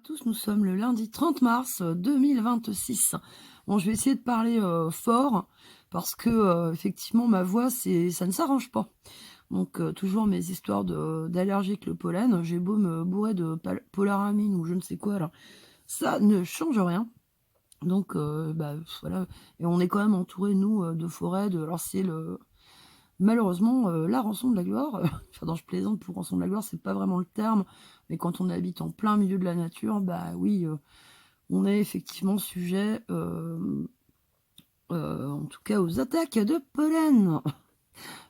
Tous, nous sommes le lundi 30 mars 2026. Bon, je vais essayer de parler fort parce que effectivement ma voix ça ne s'arrange pas. Donc toujours mes histoires d'allergie avec le pollen, j'ai beau me bourrer de polaramine ou je ne sais quoi là, ça ne change rien. Donc bah, voilà, et on est quand même entouré nous de forêts, alors c'est le malheureusement, la rançon de la gloire, enfin non, je plaisante, pour rançon de la gloire, c'est pas vraiment le terme, mais quand on habite en plein milieu de la nature, bah oui, on est effectivement sujet, en tout cas aux attaques de pollen.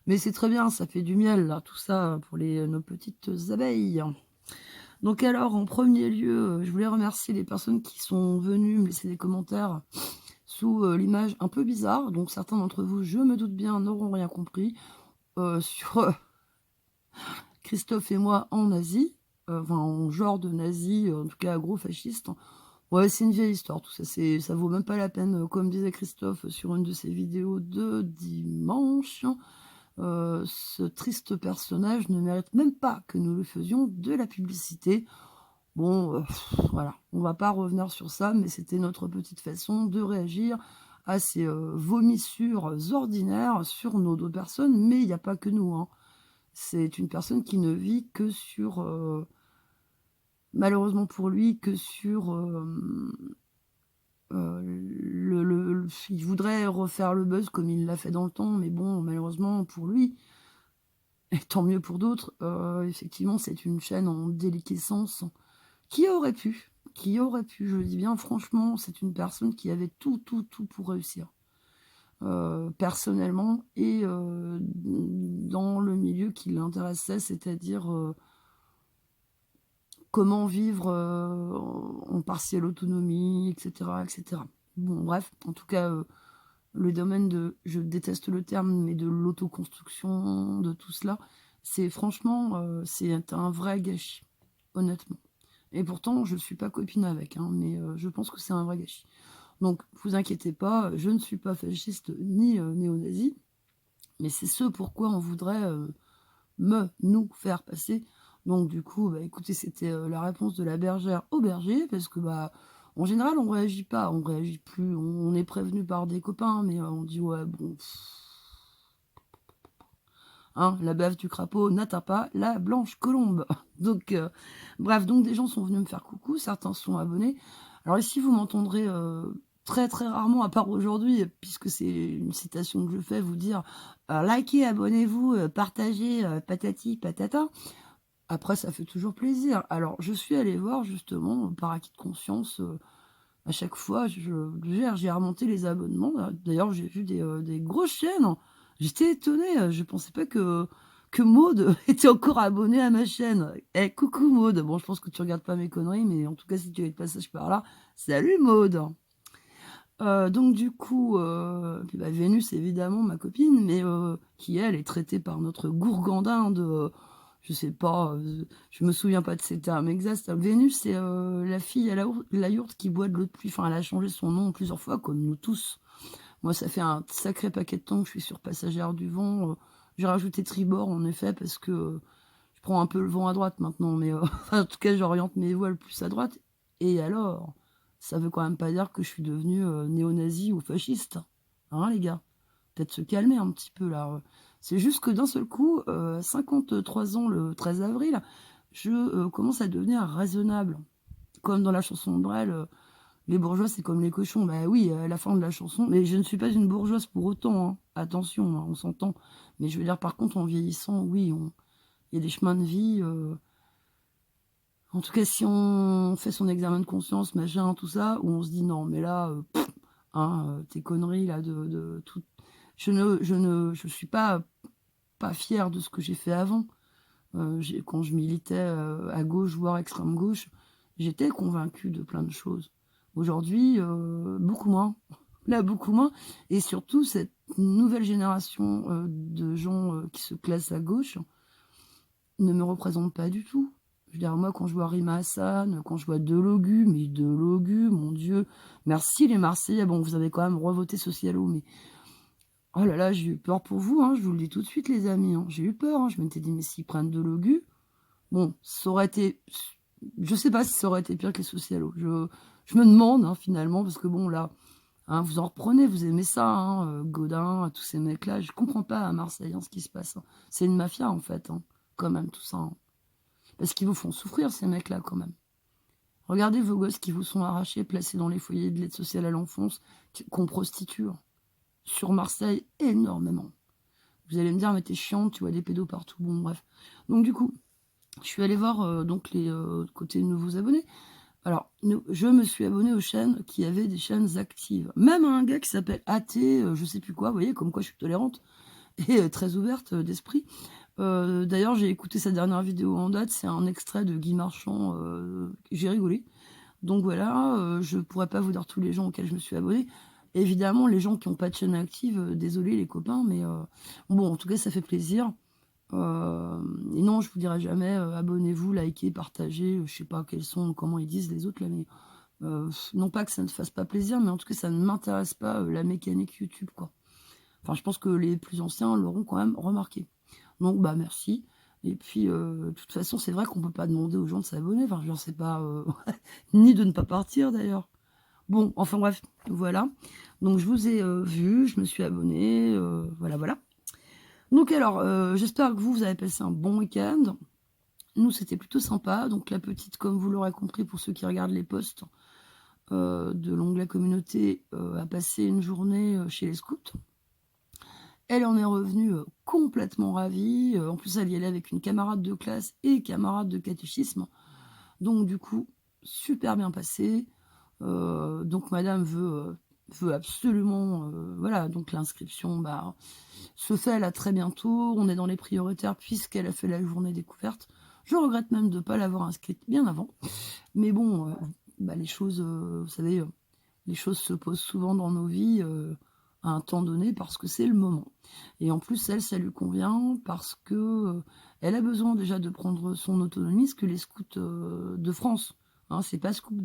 Mais c'est très bien, ça fait du miel là, tout ça pour nos petites abeilles. Donc alors, en premier lieu, je voulais remercier les personnes qui sont venues me laisser des commentaires sous, l'image un peu bizarre. Donc certains d'entre vous, je me doute bien, n'auront rien compris, sur, Christophe et moi en Asie, enfin en genre de nazi, en tout cas gros fasciste. Ouais, c'est une vieille histoire tout ça, ça vaut même pas la peine, comme disait Christophe sur une de ses vidéos de dimanche, ce triste personnage ne mérite même pas que nous lui faisions de la publicité. Bon, voilà, on va pas revenir sur ça, mais c'était notre petite façon de réagir à ces, vomissures ordinaires sur nos 2 personnes, mais il y a pas que nous, hein. C'est une personne qui ne vit que sur, malheureusement pour lui, que sur, il voudrait refaire le buzz comme il l'a fait dans le temps, mais bon, malheureusement pour lui, et tant mieux pour d'autres, effectivement, c'est une chaîne en déliquescence qui aurait pu, je le dis bien franchement, c'est une personne qui avait tout, tout, tout pour réussir, personnellement et dans le milieu qui l'intéressait, c'est-à-dire, comment vivre, en partielle autonomie, et cetera, et cetera. Bon bref, en tout cas, le domaine de, je déteste le terme, mais de l'autoconstruction, de tout cela, c'est franchement, c'est un vrai gâchis, honnêtement. Et pourtant, je suis pas copine avec, hein, mais je pense que c'est un vrai gâchis. Donc vous inquiétez pas, je ne suis pas fasciste ni, néo-nazi, mais c'est ce pourquoi on voudrait, nous faire passer. Donc du coup, bah, écoutez, c'était, la réponse de la bergère au berger parce que, bah, en général, on réagit pas, on réagit plus, on est prévenu par des copains, mais on dit: «Ouais, bon, hein, la bave du crapaud n'atteint pas la blanche colombe». Donc bref, donc des gens sont venus me faire coucou, certains sont abonnés. Alors ici, vous m'entendrez, très, très rarement, à part aujourd'hui, puisque c'est une citation que je fais, vous dire, «Likez, abonnez-vous, partagez, patati patata». Après, ça fait toujours plaisir. Alors, je suis allée voir justement, par acquis de conscience, à chaque fois, j'ai remonté les abonnements. D'ailleurs, j'ai vu des grosses chaînes. J'étais étonnée, je pensais pas que Maud était encore abonnée à ma chaîne. Eh, coucou Maud! Bon, je pense que tu regardes pas mes conneries, mais en tout cas, si tu es de passage par là, salut Maud! Donc du coup, puis bah, Vénus évidemment ma copine, mais qui elle est traitée par notre gourgandin de, je sais pas, je me souviens pas de ses termes exacts. Vénus, c'est, la fille à la yourte qui boit de l'eau de pluie. Enfin, elle a changé son nom plusieurs fois comme nous tous. Moi, ça fait un sacré paquet de temps que je suis sur Passagère du vent, j'ai rajouté tribord en effet parce que, je prends un peu le vent à droite maintenant, mais enfin, en tout cas, j'oriente mes voiles plus à droite. Et alors? Ça veut quand même pas dire que je suis devenue, néo-nazie ou fasciste, hein, les gars? Peut-être se calmer un petit peu là, c'est juste que d'un seul coup, 53 ans le 13 avril, je, commence à devenir raisonnable. Comme dans la chanson de Brel, «Les bourgeois, c'est comme les cochons». Bah oui, à la fin de la chanson, mais je ne suis pas une bourgeoise pour autant, hein. Attention, hein, on s'entend. Mais je veux dire, par contre, en vieillissant, oui, il y a des chemins de vie, en tout cas, si on fait son examen de conscience, machin, tout ça, où on se dit: «Non, mais là, hein, tes conneries là de tout». Je suis pas fière de ce que j'ai fait avant. Quand je militais, à gauche, voire extrême gauche, j'étais convaincue de plein de choses. Aujourd'hui, beaucoup moins. Là, beaucoup moins, et surtout cette nouvelle génération, de gens, qui se classent à gauche ne me représente pas du tout. Je veux dire, moi, quand je vois Rima Hassan, quand je vois Delogu, mais Delogu, mon Dieu, merci les Marseillais. Bon, vous avez quand même revoté Socialo, mais oh là là, j'ai eu peur pour vous, hein, je vous le dis tout de suite, les amis, hein. J'ai eu peur, hein, je m'étais dit: «Mais s'ils prennent Delogu», bon, ça aurait été Je sais pas si ça aurait été pire que les socialos. Je me demande, hein, finalement, parce que bon, là, hein, vous en reprenez, vous aimez ça, hein, Gaudin, tous ces mecs-là. Je comprends pas à Marseille, hein, ce qui se passe, hein. C'est une mafia, en fait, hein, quand même, tout ça, hein. Parce qu'ils vous font souffrir, ces mecs-là, quand même. Regardez vos gosses qui vous sont arrachés, placés dans les foyers de l'aide sociale à l'enfance, qu'on prostitue, hein. Sur Marseille, énormément. Vous allez me dire, mais t'es chiante, tu vois des pédos partout. Bon, bref. Donc, du coup, je suis allée voir donc les côtés nouveaux abonnés. Alors, je me suis abonnée aux chaînes qui avaient des chaînes actives. Même un gars qui s'appelle AT, je sais plus quoi, vous voyez, comme quoi je suis tolérante et très ouverte d'esprit. D'ailleurs, j'ai écouté sa dernière vidéo en date, c'est un extrait de Guy Marchand, j'ai rigolé. Donc voilà, je pourrais pas vous dire tous les gens auxquels je me suis abonnée. Évidemment, les gens qui n'ont pas de chaîne active, désolé les copains, mais bon, en tout cas, ça fait plaisir. Et non, je vous dirai jamais, abonnez-vous, likez, partagez, je sais pas quels sont, comment ils disent les autres là, mais non pas que ça ne fasse pas plaisir, mais en tout cas, ça ne m'intéresse pas la mécanique YouTube, quoi. Enfin, je pense que les plus anciens l'auront quand même remarqué. Donc, bah merci. Et puis, de toute façon, c'est vrai qu'on peut pas demander aux gens de s'abonner. Enfin, je ne sais pas, ni de ne pas partir d'ailleurs. Bon, enfin bref, voilà. Donc, je vous ai vu, je me suis abonnée, voilà, voilà. Donc alors, j'espère que vous avez passé un bon week-end. Nous, c'était plutôt sympa. Donc la petite, comme vous l'aurez compris, pour ceux qui regardent les posts de l'onglet communauté, a passé une journée chez les scouts. Elle en est revenue complètement ravie. En plus, elle y allait avec une camarade de classe et camarade de catéchisme. Donc du coup, super bien passé. Donc madame veut absolument, voilà, donc l'inscription, bah, se fait là très bientôt. On est dans les prioritaires puisqu'elle a fait la journée découverte. Je regrette même de ne pas l'avoir inscrite bien avant. Mais bon, bah, les choses, vous savez, les choses se posent souvent dans nos vies à un temps donné parce que c'est le moment. Et en plus, elle, ça lui convient parce que elle a besoin déjà de prendre son autonomie, ce que les scouts de France, hein, c'est pas scout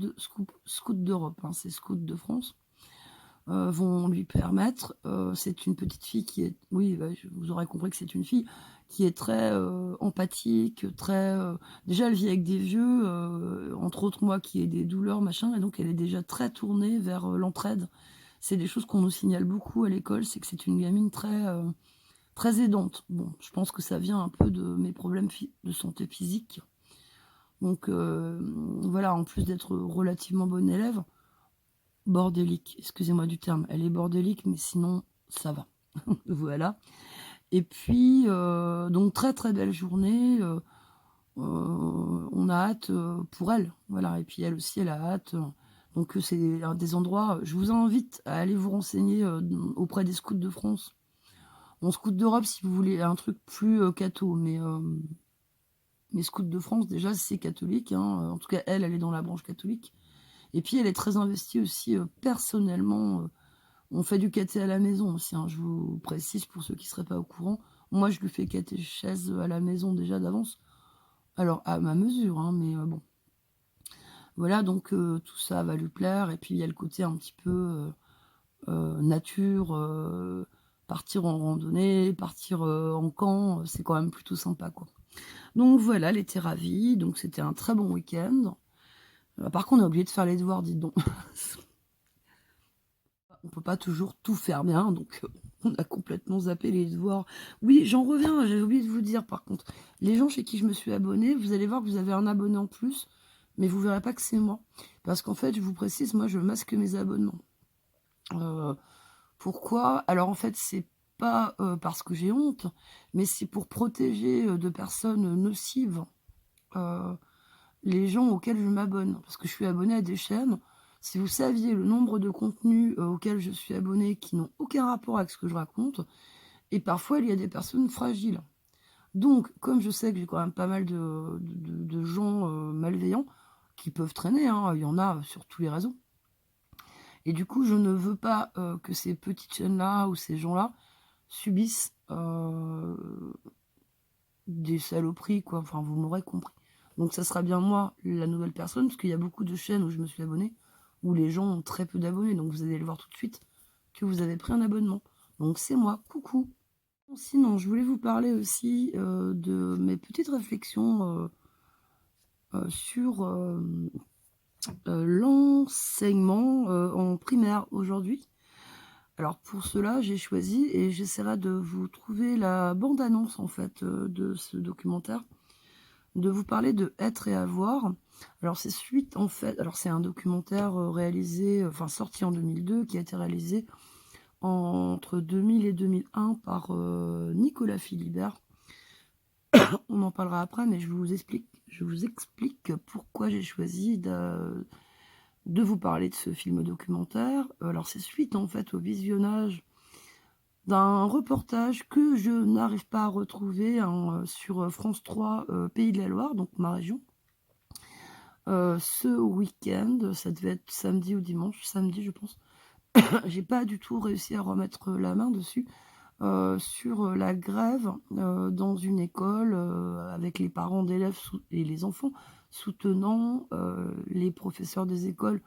d'Europe, hein, c'est scout de France, vont lui permettre. C'est une petite fille qui est, oui, bah, vous aurez compris que c'est une fille qui est très empathique, très. Déjà, elle vit avec des vieux, entre autres moi qui ai des douleurs, machin, et donc elle est déjà très tournée vers l'entraide. C'est des choses qu'on nous signale beaucoup à l'école, c'est que c'est une gamine très, très aidante. Bon, je pense que ça vient un peu de mes problèmes de santé physique. Donc voilà, en plus d'être relativement bonne élève, bordélique, excusez-moi du terme, elle est bordélique, mais sinon, ça va. Voilà. Et puis, donc, très très belle journée. On a hâte pour elle. Voilà. Et puis, elle aussi, elle a hâte. Donc, c'est des endroits. Je vous invite à aller vous renseigner auprès des scouts de France. Bon, scouts d'Europe, si vous voulez un truc plus catho, mais scouts de France, déjà, c'est catholique, hein. En tout cas, elle est dans la branche catholique. Et puis, elle est très investie aussi personnellement. On fait du caté à la maison aussi, hein, je vous précise pour ceux qui ne seraient pas au courant. Moi, je lui fais catéchèse à la maison déjà d'avance. Alors, à ma mesure, hein, mais bon. Voilà, donc tout ça va lui plaire. Et puis, il y a le côté un petit peu nature, partir en randonnée, partir en camp, c'est quand même plutôt sympa, quoi. Donc voilà, elle était ravie. Donc, c'était un très bon week-end. Par contre, on a oublié de faire les devoirs, dites donc. On peut pas toujours tout faire bien, donc on a complètement zappé les devoirs. Oui, j'en reviens, j'avais oublié de vous dire par contre. Les gens chez qui je me suis abonnée, vous allez voir que vous avez un abonné en plus, mais vous verrez pas que c'est moi. Parce qu'en fait, je vous précise, moi je masque mes abonnements. Pourquoi? Alors en fait, c'est pas parce que j'ai honte, mais c'est pour protéger de personnes nocives les gens auxquels je m'abonne. Parce que je suis abonnée à des chaînes. Si vous saviez le nombre de contenus auxquels je suis abonnée qui n'ont aucun rapport avec ce que je raconte, et parfois il y a des personnes fragiles. Donc, comme je sais que j'ai quand même pas mal de gens malveillants qui peuvent traîner, hein, il y en a sur tous les réseaux. Et du coup, je ne veux pas que ces petites chaînes-là ou ces gens-là subissent des saloperies, quoi. Enfin, vous m'aurez compris. Donc, ça sera bien moi, la nouvelle personne, parce qu'il y a beaucoup de chaînes où je me suis abonnée, où les gens ont très peu d'abonnés. Donc, vous allez le voir tout de suite que vous avez pris un abonnement. Donc, c'est moi. Coucou. Sinon, je voulais vous parler aussi de mes petites réflexions sur l'enseignement en primaire aujourd'hui. Alors pour cela, j'ai choisi et j'essaierai de vous trouver la bande-annonce en fait de ce documentaire, de vous parler de Être et avoir. Alors c'est suite en fait, alors c'est un documentaire réalisé, enfin sorti en 2002, qui a été réalisé entre 2000 et 2001 par Nicolas Philibert. On en parlera après, mais je vous explique pourquoi j'ai choisi de vous parler de ce film documentaire. Alors c'est suite en fait au visionnage d'un reportage que je n'arrive pas à retrouver hein, sur France 3 Pays de la Loire, donc ma région. Ce week-end, ça devait être samedi ou dimanche, samedi je pense. J'ai pas du tout réussi à remettre la main dessus. Sur la grève dans une école avec les parents d'élèves et les enfants soutenant les professeurs des écoles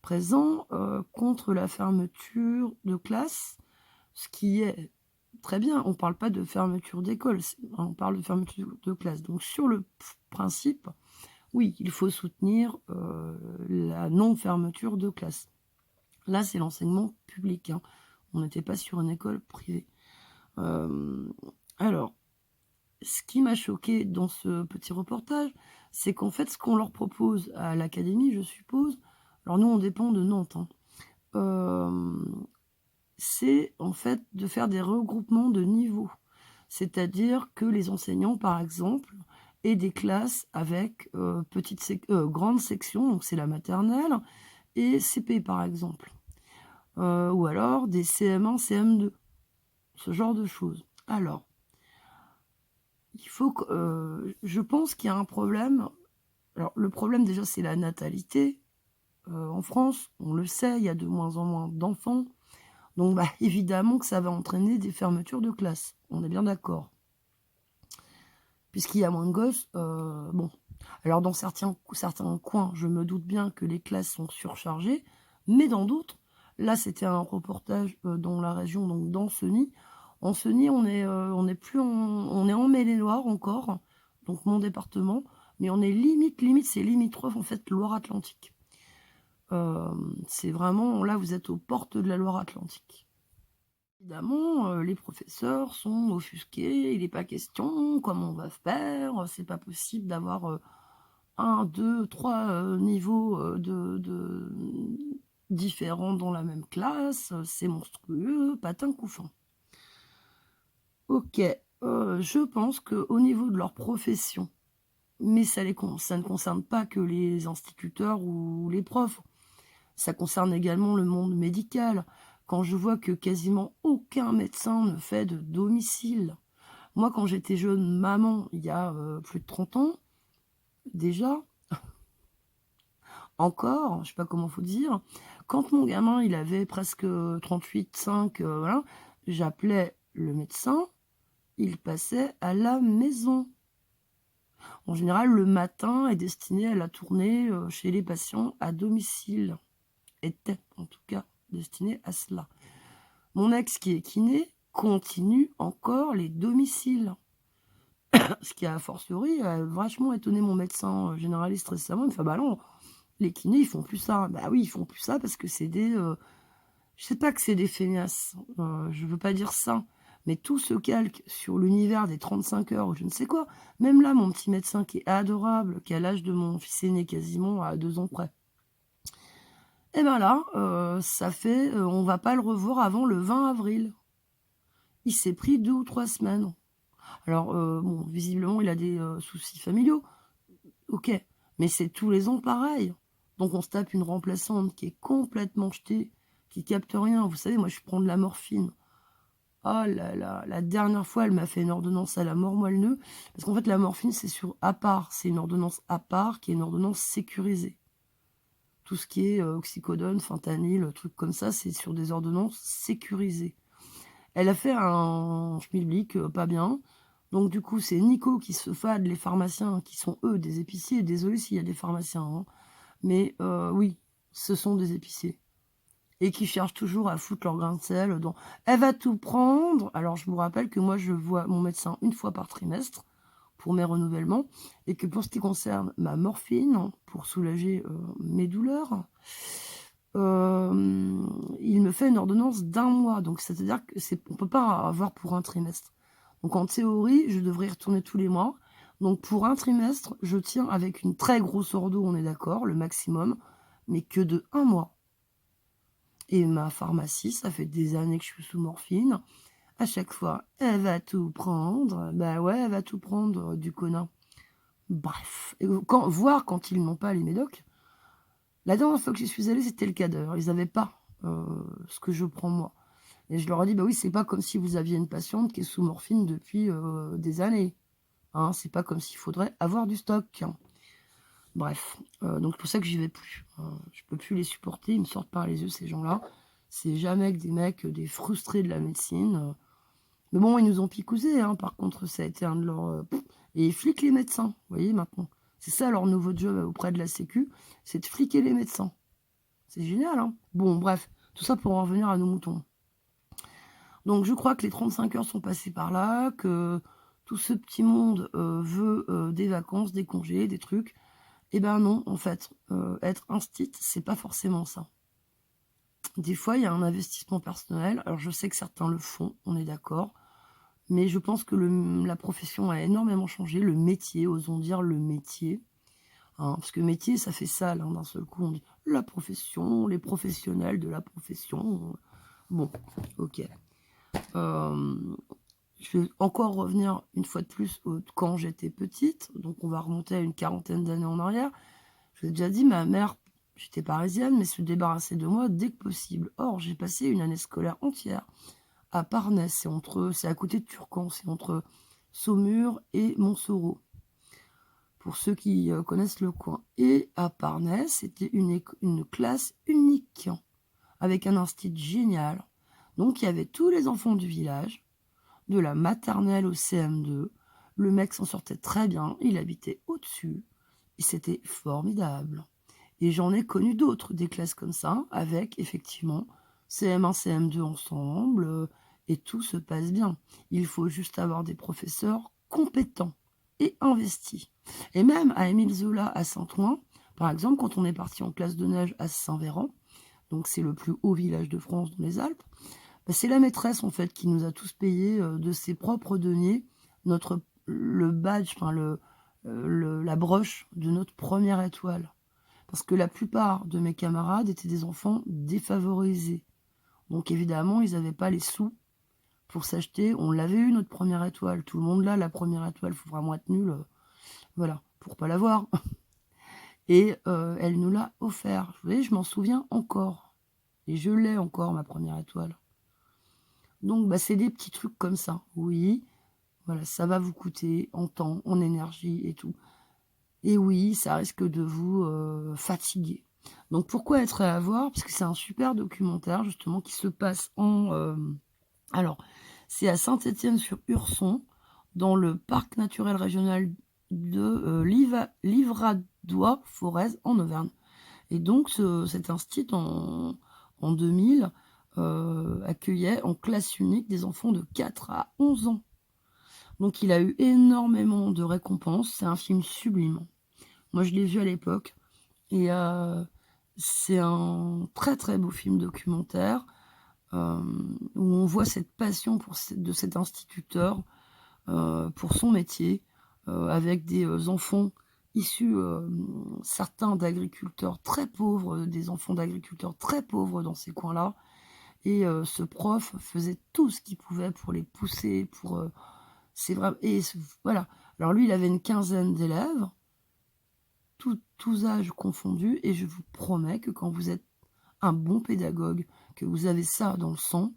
présents contre la fermeture de classe, ce qui est très bien. On ne parle pas de fermeture d'école, on parle de fermeture de classe. Donc sur le principe, oui, il faut soutenir la non-fermeture de classe. Là, c'est l'enseignement public, hein. On n'était pas sur une école privée. Alors, ce qui m'a choqué dans ce petit reportage, c'est qu'en fait, ce qu'on leur propose à l'académie, je suppose, alors nous, on dépend de Nantes, hein, c'est en fait de faire des regroupements de niveaux. C'est-à-dire que les enseignants, par exemple, aient des classes avec grandes sections, donc c'est la maternelle, et CP, par exemple. Ou alors des CM1, CM2, ce genre de choses. Alors, il faut que, je pense qu'il y a un problème. Alors, le problème, déjà, c'est la natalité. En France, on le sait, il y a de moins en moins d'enfants. Donc, bah, évidemment que ça va entraîner des fermetures de classes. On est bien d'accord. Puisqu'il y a moins de gosses, bon. Alors, dans certains coins, je me doute bien que les classes sont surchargées. Mais dans d'autres, là, c'était un reportage dans la région, donc dans Seny. En Seny, on est en Maine-et-Loire encore, donc mon département, mais on est limite, c'est limitrophe en fait Loire-Atlantique. C'est vraiment, là vous êtes aux portes de la Loire-Atlantique. Évidemment, les professeurs sont offusqués, il n'est pas question, comment on va faire, c'est pas possible d'avoir 1, 2, 3 niveaux différents dans la même classe, c'est monstrueux, patin couffant. Ok, je pense qu'au niveau de leur profession, mais ça ne concerne pas que les instituteurs ou les profs, ça concerne également le monde médical. Quand je vois que quasiment aucun médecin ne fait de domicile. Moi, quand j'étais jeune maman, il y a plus de 30 ans, déjà, encore, je ne sais pas comment faut dire, quand mon gamin, il avait presque 38,5, voilà, j'appelais le médecin, il passait à la maison. En général, le matin est destiné à la tournée chez les patients à domicile. Était, en tout cas, destiné à cela. Mon ex, qui est kiné, continue encore les domiciles. Ce qui, a fortiori, a vachement étonné mon médecin généraliste récemment. Il me fait, bah non, les kinés, ils font plus ça. Bah oui, ils font plus ça parce que c'est des... je sais pas que c'est des feignasses. Je veux pas dire ça. Mais tout se calque sur l'univers des 35 heures ou je ne sais quoi. Même là, mon petit médecin qui est adorable, qui a l'âge de mon fils aîné quasiment à 2 ans près. Et ben là, ça fait, on va pas le revoir avant le 20 avril. Il s'est pris 2 ou 3 semaines. Alors, bon, visiblement, il a des soucis familiaux. Ok, mais c'est tous les ans pareil. Donc on se tape une remplaçante qui est complètement jetée, qui capte rien. Vous savez, moi, je prends de la morphine. Oh là là, la dernière fois, elle m'a fait une ordonnance à la mort moelle-neu. Parce qu'en fait, la morphine, c'est sur à part. C'est une ordonnance à part qui est une ordonnance sécurisée. Tout ce qui est oxycodone, fentanyl, trucs comme ça, c'est sur des ordonnances sécurisées. Elle a fait un schmilblick pas bien. Donc du coup, c'est Nico qui se fade les pharmaciens, qui sont eux des épiciers. Désolé s'il y a des pharmaciens, hein. Mais oui, ce sont des épiciers. Et qui cherchent toujours à foutre leur grain de sel dans... Elle va tout prendre. Alors je vous rappelle que moi, je vois mon médecin une fois par trimestre pour mes renouvellements et que pour ce qui concerne ma morphine, pour soulager, mes douleurs, il me fait une ordonnance d'1 mois. Donc c'est-à-dire que on peut pas avoir pour un trimestre. Donc en théorie, je devrais y retourner tous les mois. Donc pour un trimestre, je tiens avec une très grosse ordo, on est d'accord, le maximum, mais que de 1 mois. Et ma pharmacie, ça fait des années que je suis sous morphine. À chaque fois, elle va tout prendre. Bah ouais, elle va tout prendre, du connard. Bref, et voir quand ils n'ont pas les médocs. La dernière fois que j'y suis allée, c'était le cas d'ailleurs. Ils n'avaient pas ce que je prends moi. Et je leur ai dit, bah oui, c'est pas comme si vous aviez une patiente qui est sous morphine depuis des années. Hein, c'est pas comme s'il faudrait avoir du stock. Hein. Bref, donc c'est pour ça que j'y vais plus. Je peux plus les supporter, ils me sortent par les yeux ces gens-là. C'est jamais que des mecs, des frustrés de la médecine. Mais bon, ils nous ont picousés, hein. Par contre, ça a été un de leurs... Et ils fliquent les médecins, vous voyez, maintenant. C'est ça leur nouveau job auprès de la Sécu, c'est de fliquer les médecins. C'est génial, hein. Bon, bref, tout ça pour en revenir à nos moutons. Donc, je crois que les 35 heures sont passées par là, que tout ce petit monde veut des vacances, des congés, des trucs. Eh ben non, en fait, être instit, c'est pas forcément ça. Des fois, il y a un investissement personnel. Alors, je sais que certains le font, on est d'accord. Mais je pense que la profession a énormément changé. Le métier, osons dire le métier. Hein, parce que métier, ça fait sale. Hein, d'un seul coup, on dit la profession, les professionnels de la profession. Bon, ok. Je vais encore revenir une fois de plus quand j'étais petite. Donc, on va remonter à une quarantaine d'années en arrière. Je vous ai déjà dit, ma mère, j'étais parisienne, mais se débarrassait de moi dès que possible. Or, j'ai passé une année scolaire entière à Parnay, c'est à côté de Turcan, c'est entre Saumur et Montsoreau, pour ceux qui connaissent le coin. Et à Parnay, c'était une classe unique, avec un institut génial. Donc il y avait tous les enfants du village, de la maternelle au CM2. Le mec s'en sortait très bien, il habitait au-dessus, et c'était formidable. Et j'en ai connu d'autres, des classes comme ça, avec effectivement CM1, CM2 ensemble, et tout se passe bien. Il faut juste avoir des professeurs compétents et investis. Et même à Émile Zola à Saint-Ouen, par exemple, quand on est parti en classe de neige à Saint-Véran, donc c'est le plus haut village de France dans les Alpes, bah c'est la maîtresse en fait qui nous a tous payé de ses propres deniers le badge, enfin la broche de notre première étoile. Parce que la plupart de mes camarades étaient des enfants défavorisés. Donc évidemment, ils n'avaient pas les sous pour s'acheter. On l'avait eu, notre première étoile. Tout le monde l'a, la première étoile. Il faut vraiment être nul. Voilà, pour pas l'avoir. Et elle nous l'a offert. Vous voyez, je m'en souviens encore. Et je l'ai encore, ma première étoile. Donc, bah, c'est des petits trucs comme ça. Oui, voilà, ça va vous coûter en temps, en énergie et tout. Et oui, ça risque de vous fatiguer. Donc pourquoi être à voir? Parce que c'est un super documentaire justement qui se passe alors, c'est à Saint-Étienne-sur-Urson, dans le parc naturel régional de Livradois-Forez en Auvergne. Et donc cet institut en 2000 accueillait en classe unique des enfants de 4 à 11 ans. Donc il a eu énormément de récompenses. C'est un film sublime. Moi, je l'ai vu à l'époque. Et c'est un très très beau film documentaire où on voit cette passion de cet instituteur pour son métier, avec des enfants issus, certains d'agriculteurs très pauvres, des enfants d'agriculteurs très pauvres dans ces coins-là. Et ce prof faisait tout ce qu'il pouvait pour les pousser, c'est vrai. Et voilà. Alors lui, il avait une quinzaine d'élèves, tous âges confondus, et je vous promets que quand vous êtes un bon pédagogue, que vous avez ça dans le sang,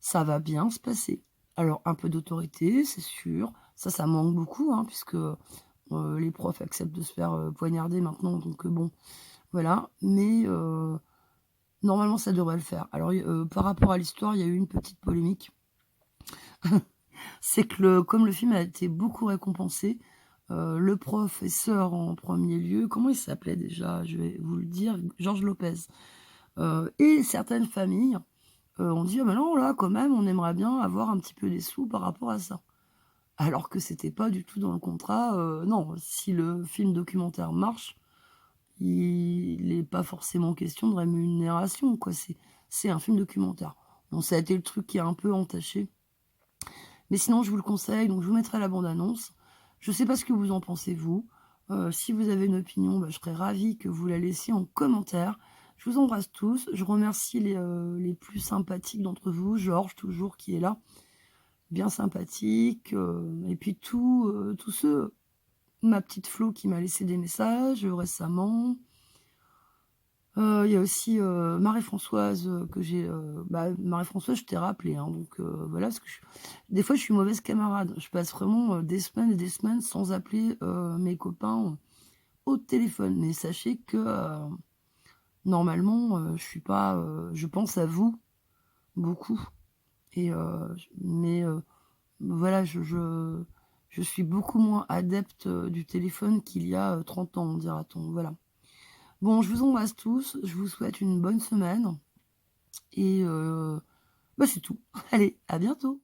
ça va bien se passer. Alors, un peu d'autorité, c'est sûr, ça manque beaucoup, hein, puisque les profs acceptent de se faire poignarder maintenant, donc bon, voilà, mais normalement, ça devrait le faire. Alors, par rapport à l'histoire, il y a eu une petite polémique. C'est que comme le film a été beaucoup récompensé, le professeur en premier lieu, comment il s'appelait déjà? Je vais vous le dire, Georges Lopez. Et certaines familles ont dit: «Ah ben non, là, quand même, on aimerait bien avoir un petit peu des sous par rapport à ça». alors que c'était pas du tout dans le contrat. Non, si le film documentaire marche, il est pas forcément question de rémunération, quoi. C'est un film documentaire. Bon, ça a été le truc qui a un peu entaché. Mais sinon, je vous le conseille, donc je vous mettrai la bande annonce. Je sais pas ce que vous en pensez vous. Si vous avez une opinion, bah, je serais ravie que vous la laissiez en commentaire. Je vous embrasse tous. Je remercie les plus sympathiques d'entre vous. Georges, toujours, qui est là, bien sympathique, et puis tous ceux, ma petite Flo qui m'a laissé des messages, récemment. Il y a aussi, Marie-Françoise, que j'ai, Marie-Françoise, je t'ai rappelé, hein, donc voilà, parce que des fois, je suis mauvaise camarade. Je passe vraiment, des semaines et des semaines sans appeler, mes copains, au téléphone. Mais sachez que, normalement, je suis pas, je pense à vous beaucoup et voilà, je suis beaucoup moins adepte, du téléphone qu'il y a, 30 ans, dira-t-on, voilà. Bon, je vous embrasse tous, je vous souhaite une bonne semaine et bah, c'est tout. Allez, à bientôt.